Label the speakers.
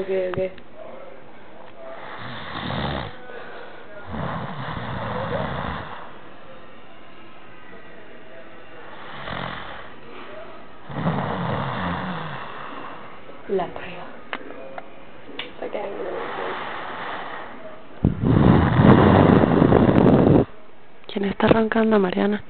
Speaker 1: ok. La traigo. Para que hagan una. ¿Quién está roncando, Mariana?